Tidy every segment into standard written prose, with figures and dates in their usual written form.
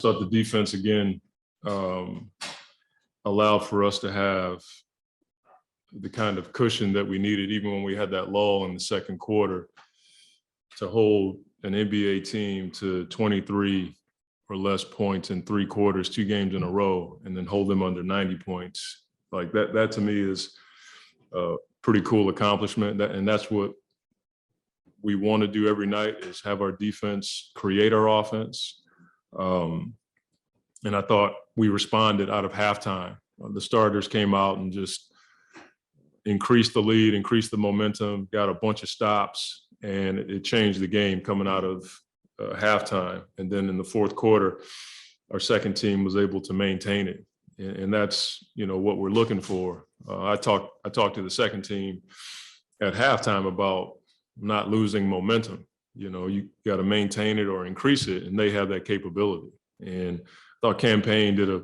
thought the defense again allowed for us to have the kind of cushion that we needed, even when we had that lull in the second quarter, to hold an NBA team to 23 or less points in 3 quarters, 2 games in a row, and then hold them under 90 points. Like that to me is a pretty cool accomplishment. And that's what we want to do every night, is have our defense create our offense. And I thought we responded out of halftime. The starters came out and just increased the lead, increased the momentum, got a bunch of stops, and it changed the game coming out of halftime. And then in the fourth quarter, our second team was able to maintain it. And that's, what we're looking for. I talked to the second team at halftime about not losing momentum. You got to maintain it or increase it, and they have that capability. And I thought Campaign did a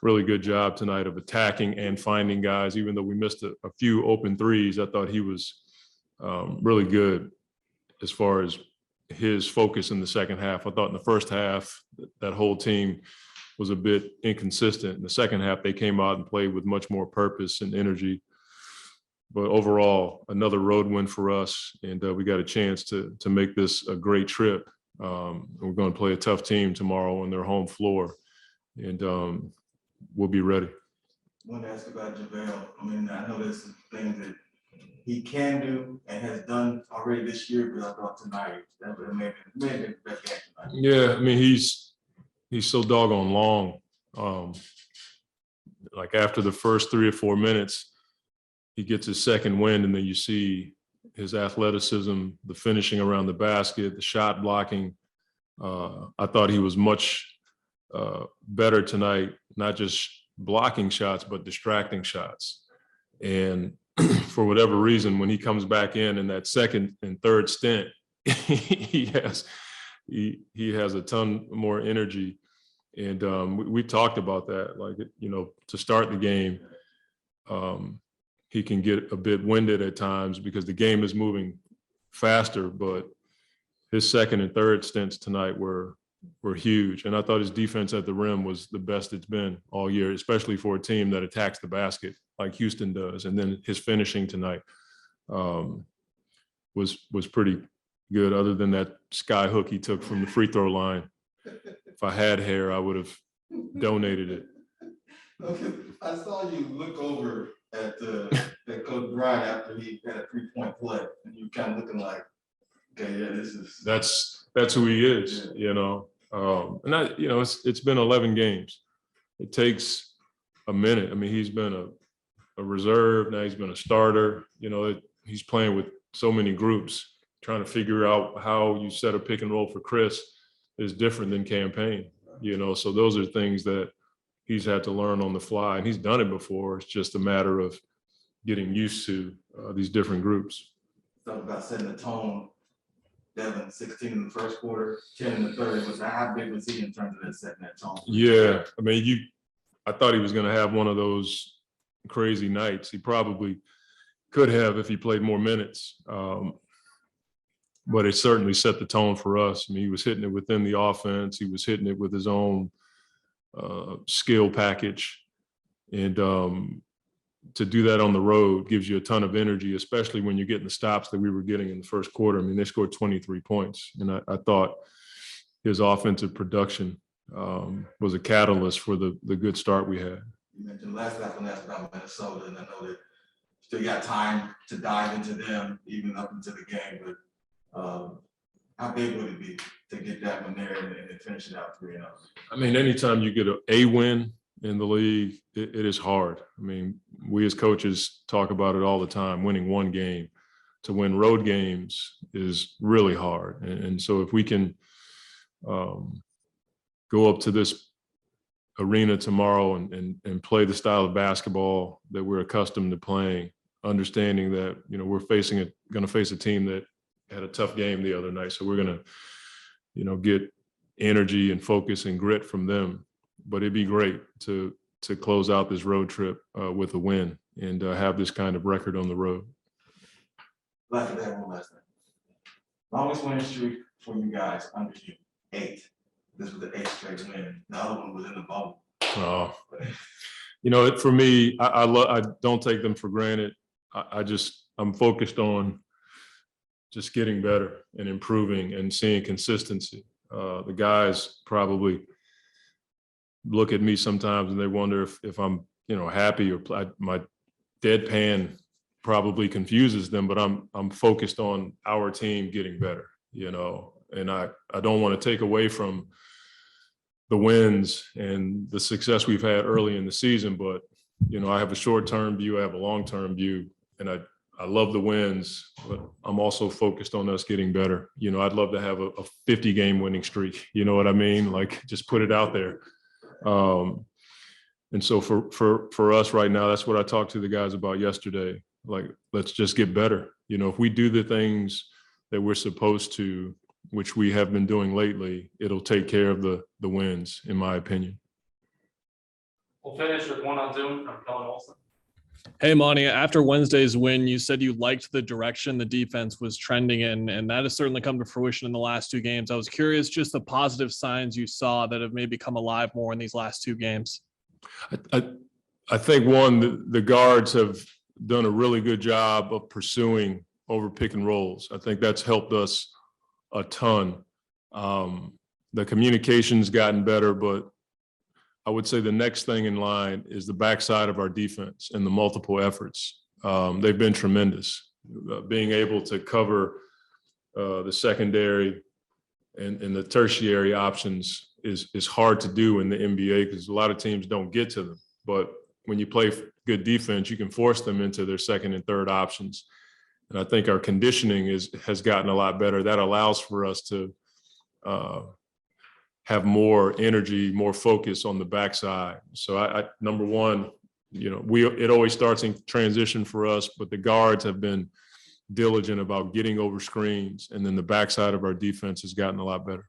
really good job tonight of attacking and finding guys. Even though we missed a few open threes, I thought he was really good as far as his focus in the second half. I thought in the first half, that whole team was a bit inconsistent. In the second half, they came out and played with much more purpose and energy. But overall, another road win for us, and we got a chance to make this a great trip. We're going to play a tough team tomorrow on their home floor, and we'll be ready. I want to ask about JaVale. I know there's some things that he can do and has done already this year, but I thought tonight that may have been the best game tonight. Yeah, he's so doggone long. Like after the first 3 or 4 minutes, he gets his second wind, and then you see his athleticism, the finishing around the basket, the shot blocking. I thought he was much better tonight, not just blocking shots, but distracting shots. And for whatever reason, when he comes back in that second and third stint, he has a ton more energy. And we talked about that, like, to start the game, he can get a bit winded at times because the game is moving faster, but his second and third stints tonight were huge. And I thought his defense at the rim was the best it's been all year, especially for a team that attacks the basket like Houston does. And then his finishing tonight was pretty good, other than that sky hook he took from the free throw line. If I had hair, I would have donated it. Okay. I saw you look over at Coach Bryant after he had a 3-point play, and you kind of looking like, okay, yeah, this is. That's who he is, yeah. And it's been 11 games. It takes a minute. He's been a reserve, now he's been a starter. He's playing with so many groups. Trying to figure out how you set a pick and roll for Chris is different than Campaign. So those are things that he's had to learn on the fly, and he's done it before. It's just a matter of getting used to these different groups. Talk about setting the tone. Devin, 16 in the first quarter, 10 in the third. How big was he in terms of that setting that tone? Yeah, I thought he was going to have one of those crazy nights. He probably could have if he played more minutes. But it certainly set the tone for us. He was hitting it within the offense. He was hitting it with his own skill package. And to do that on the road gives you a ton of energy, especially when you're getting the stops that we were getting in the first quarter. They scored 23 points. And I thought his offensive production was a catalyst for the good start we had. You mentioned last about Minnesota, and I know that still got time to dive into them even up into the game, but how big would it be to get that one there and finish it out 3-0? Anytime you get a win in the league, it is hard. We as coaches talk about it all the time. Winning one game. To win road games is really hard. And so if we can go up to this arena tomorrow and play the style of basketball that we're accustomed to playing, understanding that, we're going to face a team that had a tough game the other night. So we're going to, get energy and focus and grit from them. But it'd be great to close out this road trip with a win and have this kind of record on the road. Glad to have one last thing. Longest winning streak for you guys under you, 8. this was the 8th straight win. The other one was in the bubble. For me, I don't take them for granted. I'm focused on just getting better and improving and seeing consistency. The guys probably look at me sometimes and they wonder if I'm, happy, or my deadpan probably confuses them, but I'm focused on our team getting better, and I don't want to take away from the wins and the success we've had early in the season, but I have a short-term view, I have a long-term view, and I love the wins, but I'm also focused on us getting better. I'd love to have a 50-game winning streak. You know what I mean? Like, just put it out there. And so for us right now, that's what I talked to the guys about yesterday. Like, let's just get better. If we do the things that we're supposed to, which we have been doing lately, it'll take care of the wins, in my opinion. We'll finish with one on Zoom from Kellen Olson. Hey, Monty, after Wednesday's win, you said you liked the direction the defense was trending in, and that has certainly come to fruition in the last 2 games. I was curious just the positive signs you saw that have maybe come alive more in these last 2 games. I think, one, the guards have done a really good job of pursuing over pick and rolls. I think that's helped us a ton. The communication's gotten better, but I would say the next thing in line is the backside of our defense and the multiple efforts. They've been tremendous. Being able to cover the secondary and the tertiary options is hard to do in the NBA because a lot of teams don't get to them. But when you play good defense, you can force them into their second and third options. And I think our conditioning has gotten a lot better. That allows for us to have more energy, more focus on the backside. So number one, it always starts in transition for us, but the guards have been diligent about getting over screens, and then the backside of our defense has gotten a lot better.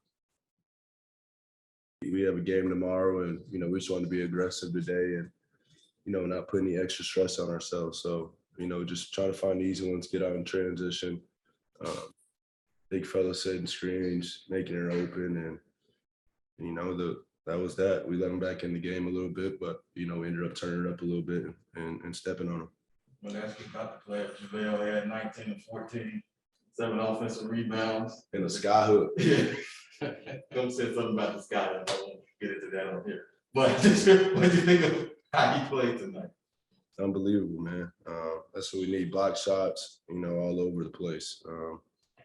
We have a game tomorrow, and we just want to be aggressive today, and not put any extra stress on ourselves. So just try to find the easy ones, get out in transition. Big fella setting screens, making it open, and that was that. We let them back in the game a little bit, but we ended up turning it up a little bit and stepping on them. When asked about the player, JaVale had 19 and 14, 7 offensive rebounds. And a sky hook. Yeah. Don't say something about the sky hook. I won't get into that on here. But what do you think of how he played tonight? Unbelievable, man. That's what we need. Block shots, all over the place.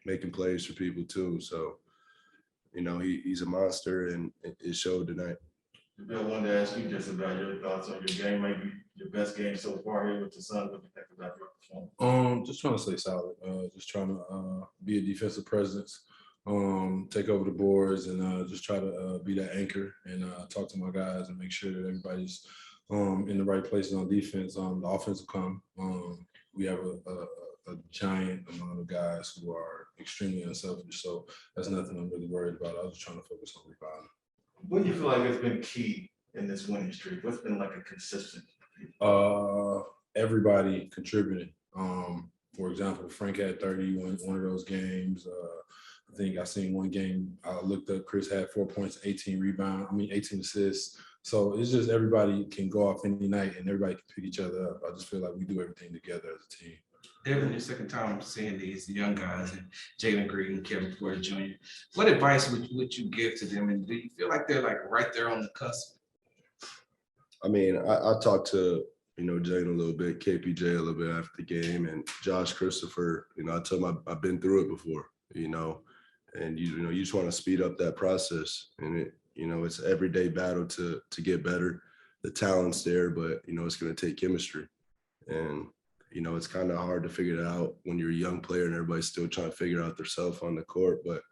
Making plays for people too. So, he's a monster, and it showed tonight. Bill, I wanted to ask you just about your thoughts on your game, maybe your best game so far here with the Suns. What do you think about your performance? Just trying to stay solid. Just trying to be a defensive presence, take over the boards, and just try to be that anchor and talk to my guys and make sure that everybody's in the right places on defense. The offense will come. We have a giant amount of guys who are extremely unselfish, so that's nothing I'm really worried about. I was just trying to focus on rebounding. What do you feel like has been key in this winning streak? What's been like a consistent? Everybody contributing. For example, Frank had 30 one of those games. I think I seen one game. I looked up. Chris had 4 points, 18 assists. So it's just everybody can go off any night and everybody can pick each other up. I just feel like we do everything together as a team. Devin, your second time seeing these young guys, and Jalen Green, Kevin Porter Jr. What advice would you give to them, and do you feel like they're like right there on the cusp? I mean, I talked to Jalen a little bit, KPJ a little bit after the game, and Josh Christopher. I told him I've been through it before. And you just want to speed up that process, and it's an everyday battle to get better. The talent's there, but it's going to take chemistry, and it's kind of hard to figure it out when you're a young player and everybody's still trying to figure out themselves on the court. But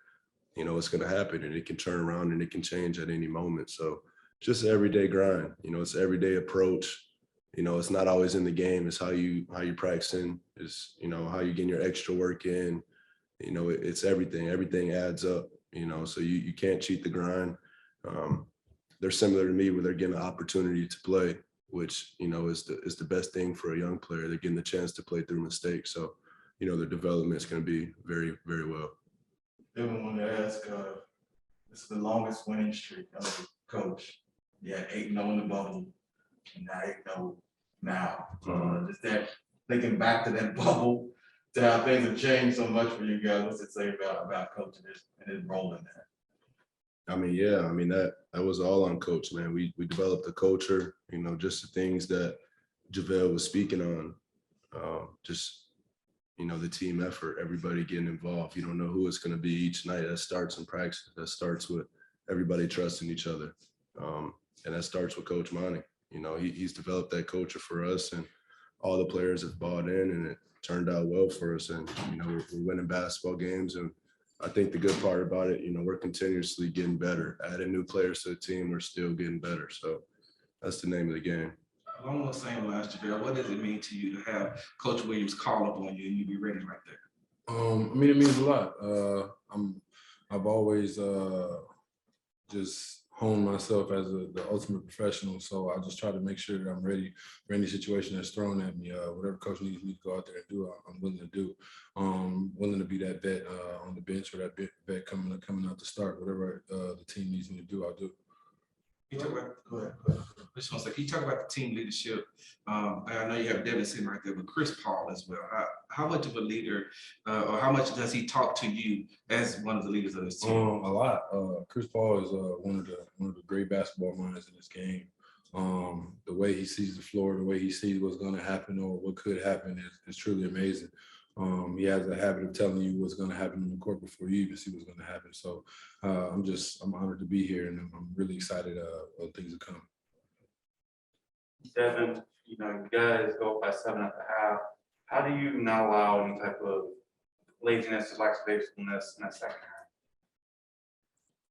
it's going to happen, and it can turn around and it can change at any moment. So just an everyday grind. It's an everyday approach. It's not always in the game. It's how you practicing. It's how you getting your extra work in. It's everything. Everything adds up. So you can't cheat the grind. They're similar to me where they're getting an opportunity to play, which is the best thing for a young player. They're getting the chance to play through mistakes. So their development is going to be very, very well. Devin, wanted to ask This is the longest winning streak of a coach. Yeah, 8-0 in the bubble, and now 8-0 now. Just that, thinking back to that bubble, to how things have changed so much for you guys. What's it say about coaching this and his role in that? I mean, yeah, I mean, that was all on coach, man. We developed a culture, you know, just the things that JaVale was speaking on, just, you know, the team effort, everybody getting involved. You don't know who it's going to be each night. That starts in practice. That starts with everybody trusting each other. And that starts with Coach Monty. You know, he's developed that culture for us, and all the players have bought in, and it turned out well for us. And, you know, we're winning basketball games. And I think the good part about it, you know, we're continuously getting better. Adding new players to the team, we're still getting better. So that's the name of the game. Along those same lines, JaVale, what does it mean to you to have Coach Williams call up on you and you be ready right there? I mean, it means a lot. I've always just honed myself as the ultimate professional, so I just try to make sure that I'm ready for any situation that's thrown at me. Whatever coach needs me to go out there and do, I'm willing to do. Willing to be that vet on the bench, or that vet coming out to start. Whatever the team needs me to do, I'll do. Can you talk about, Go ahead. I just want to say, can you talk about the team leadership? I know you have Devin sitting right there, but Chris Paul as well. How much of a leader, or how much does he talk to you as one of the leaders of this team? A lot. Chris Paul is one of the great basketball minds in this game. The way he sees the floor, the way he sees what's going to happen or what could happen is truly amazing. He has a habit of telling you what's going to happen on the court before you even see what's going to happen. So I'm honored to be here, and I'm really excited of things to come. Devin, you know, you guys go up by 7 at the half. How do you not allow any type of laziness or lackadaisicalness in that second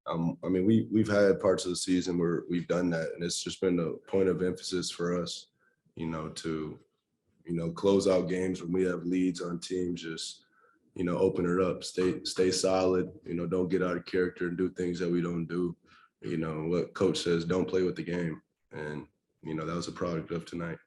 half? I mean, we've had parts of the season where we've done that, and it's just been a point of emphasis for us, you know, to, you know, close out games when we have leads on teams. Just, you know, open it up, stay solid, you know, don't get out of character and do things that we don't do. You know, what coach says, don't play with the game. And, you know, that was a product of tonight.